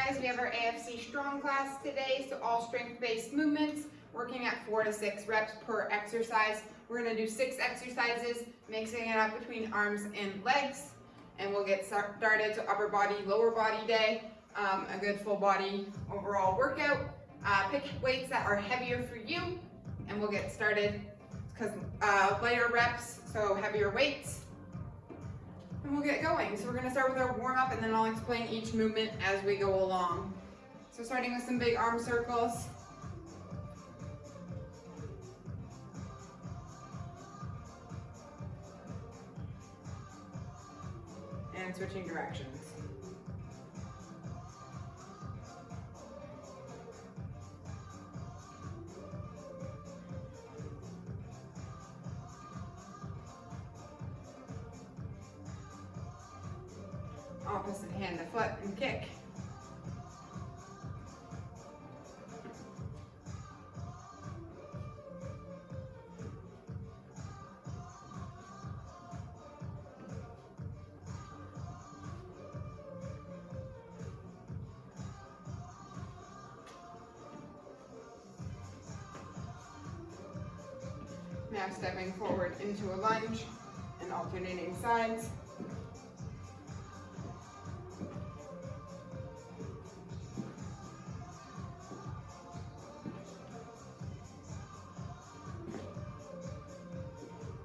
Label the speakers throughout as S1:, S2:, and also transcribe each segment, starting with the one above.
S1: guys, we have our AFC Strong class today, so all strength-based movements, working at 4 to 6 reps per exercise. We're going to do 6 exercises, mixing it up between arms and legs, and we'll get started. So upper body, lower body day, a good full body overall workout. Pick weights that are heavier for you, and we'll get started because lighter reps, so heavier weights. And we'll get going. So we're going to start with our warm-up, and then I'll explain each movement as we go along. So starting with some big arm circles. And switching directions. Opposite hand to foot and kick. Now stepping forward into a lunge and alternating sides.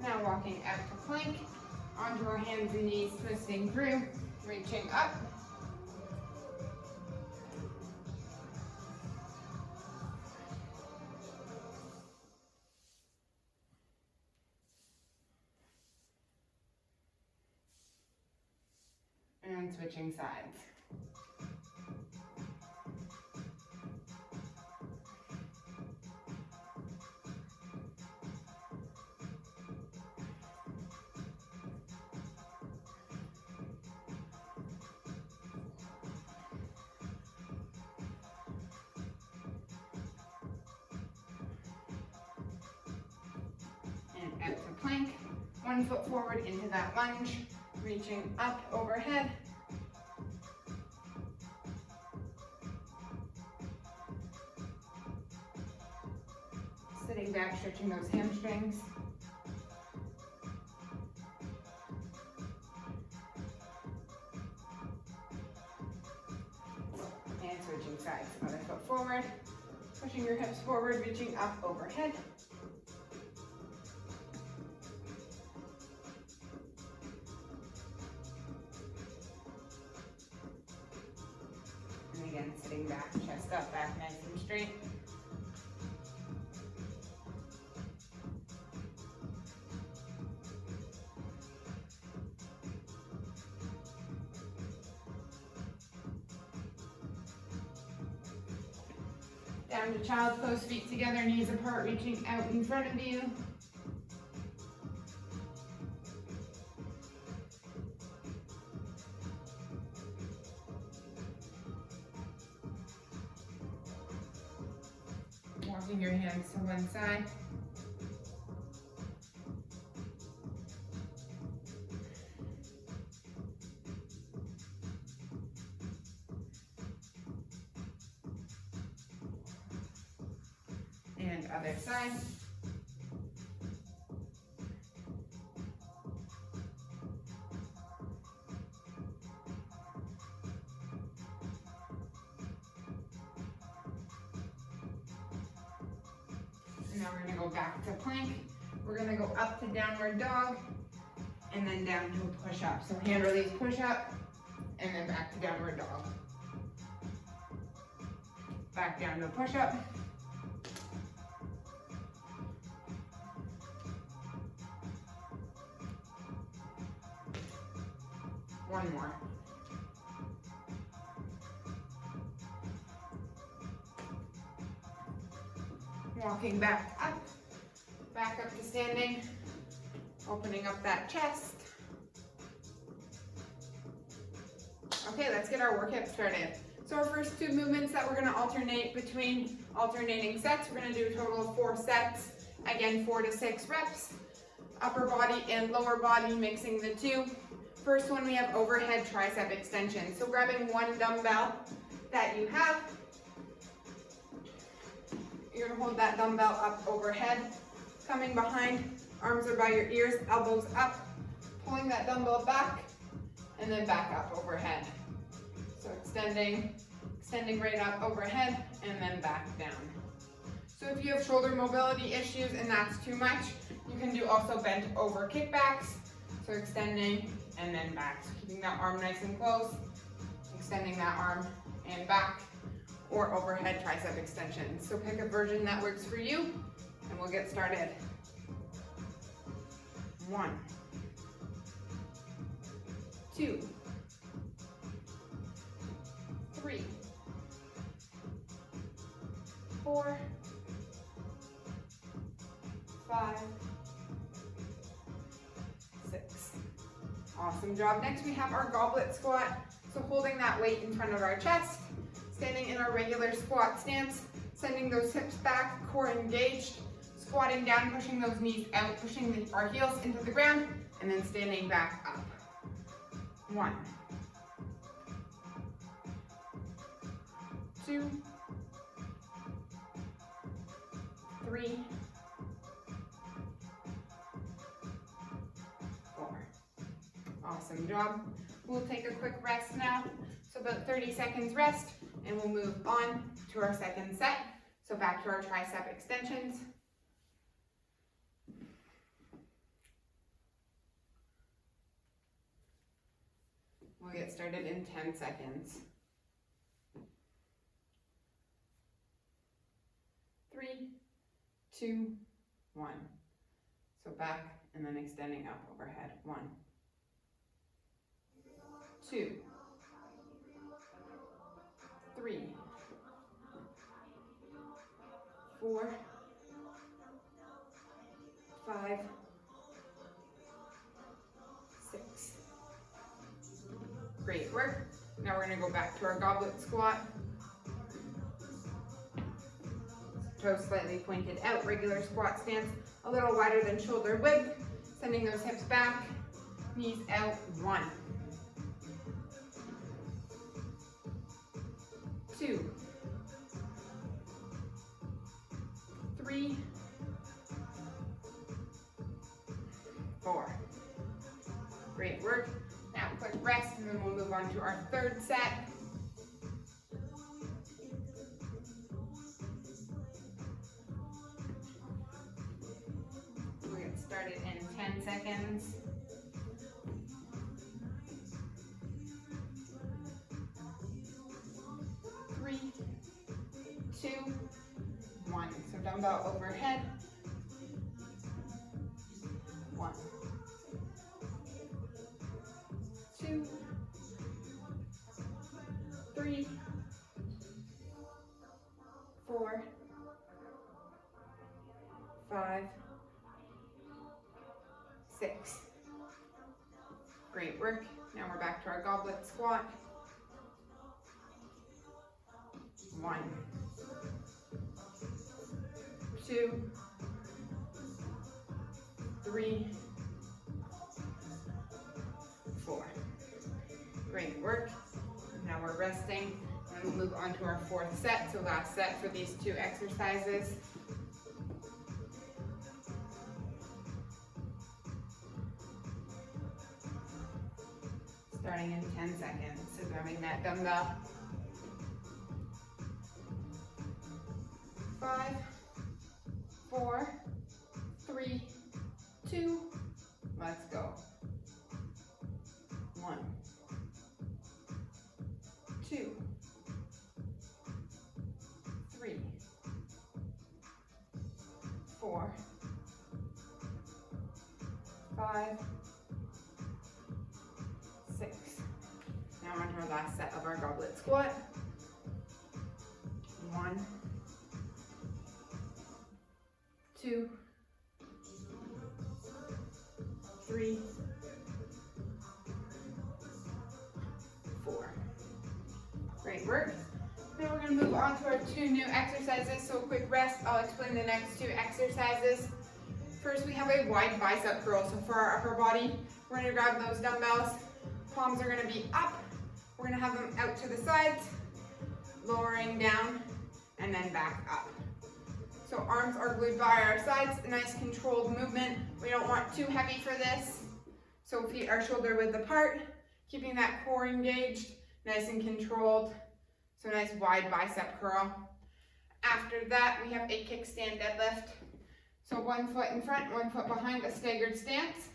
S1: Now walking out to plank, onto our hands and knees, twisting through, reaching up. And switching sides. Out to plank, 1 foot forward into that lunge, reaching up overhead. Sitting back, stretching those hamstrings. And switching sides, other foot forward, pushing your hips forward, reaching up overhead. And again, sitting back, chest up, back nice and straight. Down to child's pose, feet together, knees apart, reaching out in front of you. Walking your hands to one side. And other side. And now we're going to go back to plank. We're going to go up to downward dog and then down to a push-up. So hand release push-up and then back to downward dog. Back down to a push-up. One more. Walking back up to standing, opening up that chest. Okay, let's get our workout started. So our first 2 movements that we're gonna alternate between alternating sets, we're gonna do a total of 4 sets. Again, 4 to 6 reps. Upper body and lower body, mixing the two. First one, we have overhead tricep extension. So grabbing one dumbbell that you have. You're gonna hold that dumbbell up overhead, coming behind, arms are by your ears, elbows up, pulling that dumbbell back, and then back up overhead. So extending right up overhead, and then back down. So if you have shoulder mobility issues and that's too much, you can do also bent over kickbacks. So extending and then back. So keeping that arm nice and close, extending that arm and back, or overhead tricep extensions. So pick a version that works for you, and we'll get started. 1, 2, 3, 4, 5, 6. Awesome job. Next we have our goblet squat. So holding that weight in front of our chest, standing in our regular squat stance, sending those hips back, core engaged, squatting down, pushing those knees out, pushing our heels into the ground, and then standing back up. 1, 2, 3, 4. Awesome job. We'll take a quick rest now. So about 30 seconds rest, and we'll move on to our second set. So back to our tricep extensions. We'll get started in 10 seconds. 3, 2, 1. So back and then extending up overhead. 1, 2, 3, 4, 5, 6. Great work. Now we're going to go back to our goblet squat. Toes slightly pointed out, regular squat stance, a little wider than shoulder width, sending those hips back, knees out. 1, 2, 3, 4. Great work. Now quick rest, and then we'll move on to our third set. We'll get started in 10 seconds. 3, 2, 1. So dumbbell overhead. 1, 2, 3, 4, 5, 6. Great work. Now we're back to our goblet squat. 1, 2, 3, 4. Great work. Now we're resting, and we'll move on to our fourth set. So last set for these 2 exercises. Starting in 10 seconds. So grabbing that dumbbell. 5, 4, 3, 2, let's go. 1, 2, 3, 4, 5, 6. Now on to our last set of our goblet squat. 1, 2, 3, 4. Great work. Now we're going to move on to our 2 new exercises. So a quick rest. I'll explain the next 2 exercises. First, we have a wide bicep curl. So for our upper body, we're going to grab those dumbbells. Palms are going to be up. We're going to have them out to the sides. lowering down, and then back up. So arms are glued by our sides, a nice controlled movement. We don't want too heavy for this. So feet are shoulder width apart, keeping that core engaged, nice and controlled. So nice wide bicep curl. After that, we have a kickstand deadlift. So 1 foot in front, 1 foot behind, a staggered stance.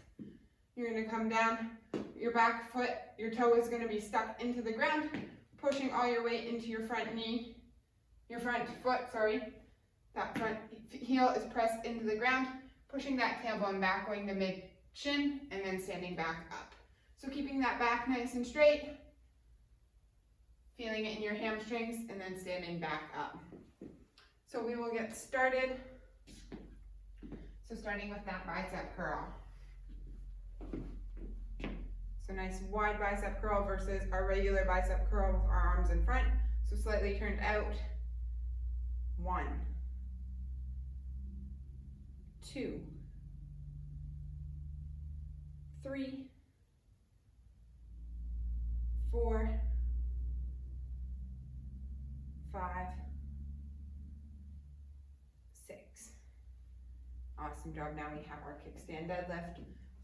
S1: You're gonna come down, your back foot, your toe is gonna be stuck into the ground, pushing all your weight into your front knee, your front foot, sorry. That front heel is pressed into the ground, pushing that tailbone back, going to mid-shin, and then standing back up. So keeping that back nice and straight, feeling it in your hamstrings, and then standing back up. So we will get started. So starting with that bicep curl. So nice wide bicep curl versus our regular bicep curl with our arms in front. So slightly turned out. 1, 2, 3, 4, 5, 6. Awesome job. Now we have our kickstand deadlift.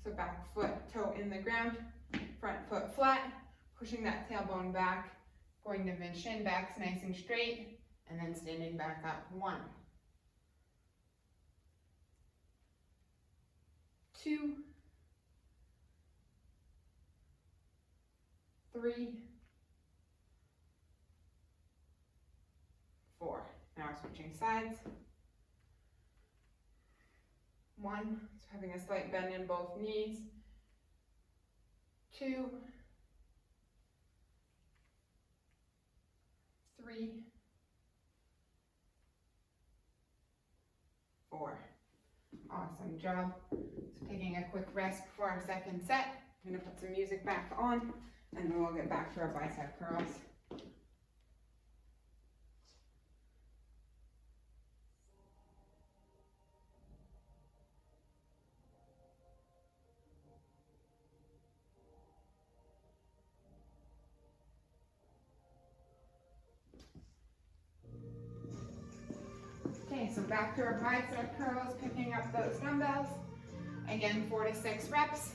S1: So back foot, toe in the ground, front foot flat, pushing that tailbone back, going to mid-shin, back's nice and straight, and then standing back up. 1, 2, 3, 4. Now we're switching sides. 1, so having a slight bend in both knees. 2, 3, 4. Awesome job. So taking a quick rest before our second set. I'm going to put some music back on, and then we'll get back to our bicep curls. Okay, so back to our bicep curls, picking up those dumbbells. Again, 4 to 6 reps.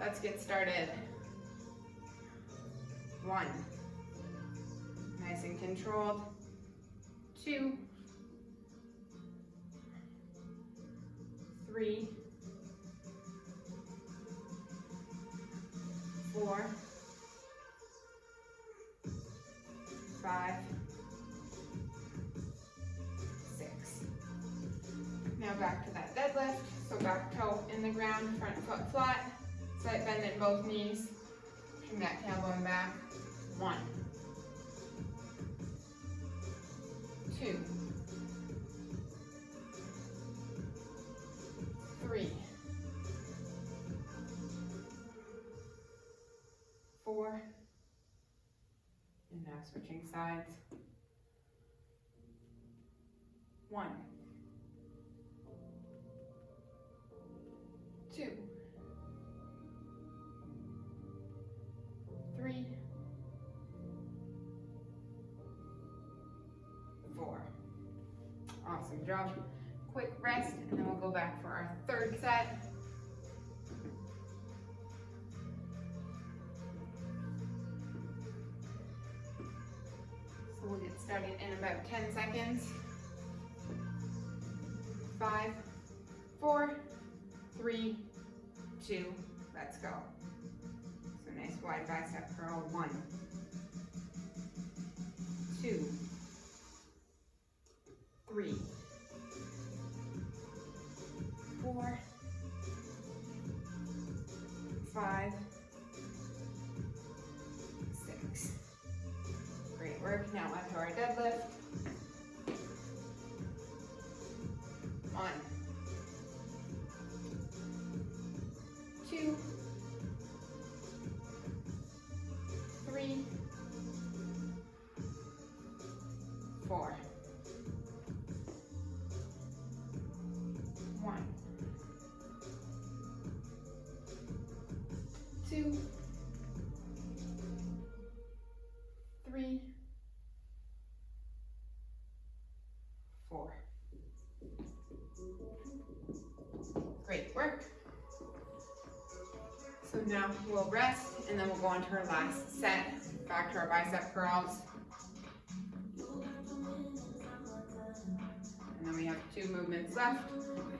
S1: Let's get started. 1, nice and controlled. 2, 3, 4, 5, 6. Now back to that deadlift. So back toe in the ground, front foot flat, slight bend in both knees, pushing that tailbone back. 1, 2, 3, 4, and now switching sides. 1, 2, 3, 4. Awesome job. Quick rest, and then we'll go back for our third set. So we'll get started in about 10 seconds. 5, 4, 3, 2, let's go. So nice wide bicep curl. 1, 2, 3, 4, 5, 6. Great work. Now on to our deadlift. 1, 2, 3, 4. 1, 2, 3, now we'll rest and then we'll go on to our last set, back to our bicep curls. And then we have 2 movements left.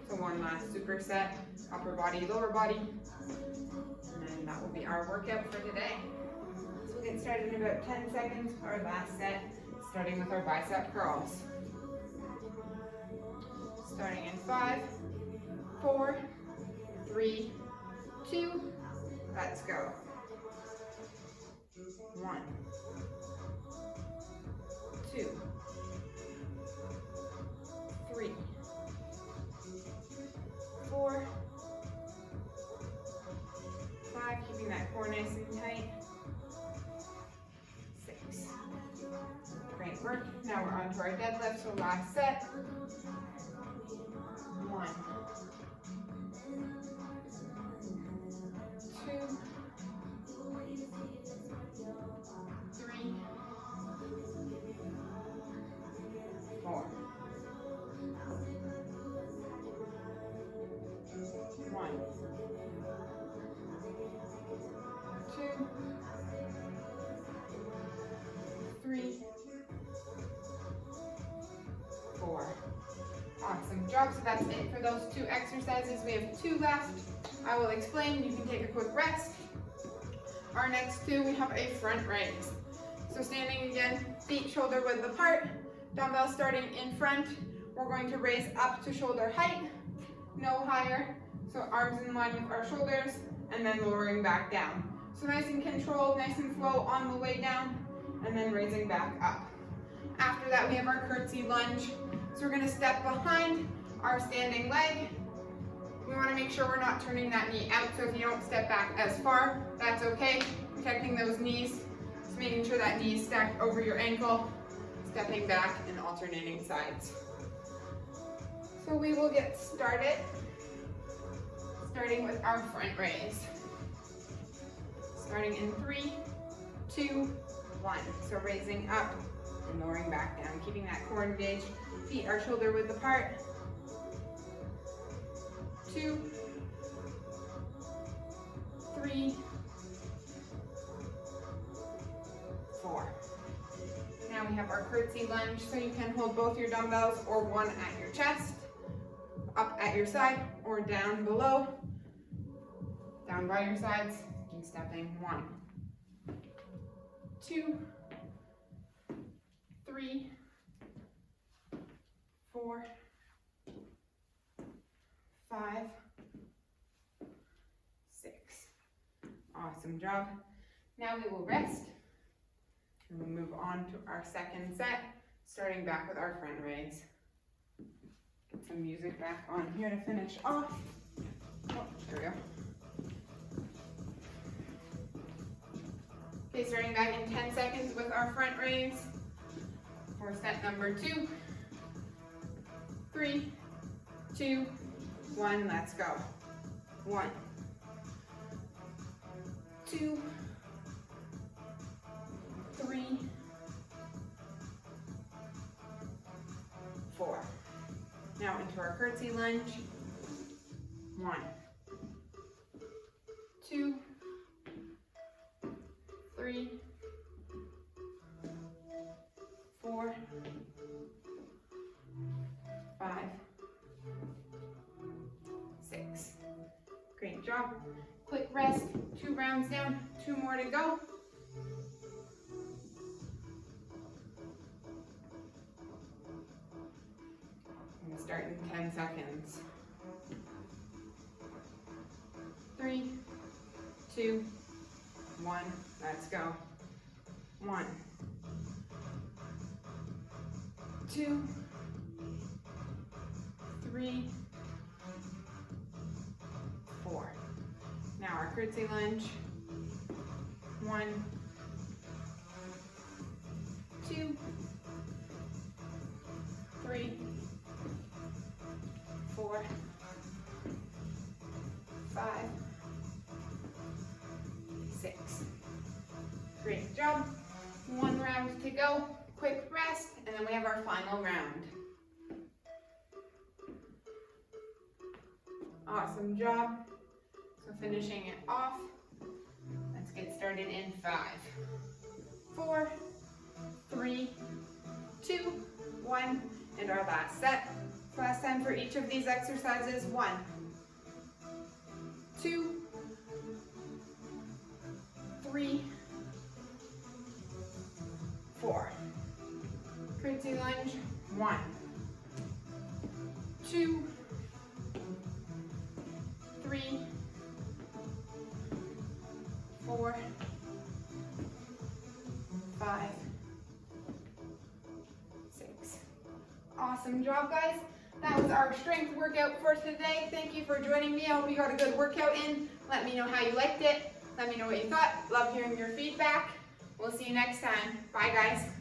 S1: So one last superset, upper body, lower body. And then that will be our workout for today. So we'll get started in about 10 seconds for our last set, starting with our bicep curls. Starting in 5, 4, 3, 2, let's go. 1, 2, 3, 4, 5, keeping that core nice and tight. 6. Great work. Now we're on to our deadlift, so last set. 1, 2, 3, 4. 1, 2, 3, 4. Awesome job. So that's it for those 2 exercises. We have 2 left. I will explain. You can take a quick rest. Our next 2, we have a front raise. So standing again, feet shoulder width apart, dumbbells starting in front. We're going to raise up to shoulder height, no higher. So arms in line with our shoulders, and then lowering back down. So nice and controlled, nice and slow on the way down, and then raising back up. After that, we have our curtsy lunge. So we're gonna step behind our standing leg. We wanna make sure we're not turning that knee out, so if you don't step back as far, that's okay. Protecting those knees, just making sure that knee is stacked over your ankle, stepping back and alternating sides. So we will get started, starting with our front raise. Starting in 3, 2, 1. So raising up and lowering back down, keeping that core engaged. Feet are shoulder width apart. 2, 3, 4. Now we have our curtsy lunge, so you can hold both your dumbbells or one at your chest, up at your side, or down below, down by your sides, and stepping 1, 2, 3, 4, 5, 6. Awesome job. Now we will rest and we'll move on to our second set, starting back with our front raise. Get some music back on here to finish off. Oh, there we go. Okay, starting back in 10 seconds with our front raise for set number 2. 3, 2, 1, let's go. 1, 2, 3, 4. Now into our curtsy lunge. 1, 2, 3, 4, 5, 6. Great job. Quick rest, 2 rounds down, 2 more to go. I'm going to start in 10 seconds. 3, 2, 1, let's go. 1, 2, 3, 4. Now our curtsy lunge. 1, 2, 3, 4, 5, 6. Great job. 1 round to go. Quick rest, and then we have our final round. Awesome job. So finishing it off Let's get started in 5, 4, 3, 2, 1, and our last set. Last time for each of these exercises. 1, 2, 3, 4. Curtsy lunge. 1, 2, 3, 4, 5, 6. Awesome job, guys. That was our strength workout for today. Thank you for joining me. I hope you got a good workout in. Let me know how you liked it. Let me know what you thought. Love hearing your feedback. We'll see you next time. Bye, guys.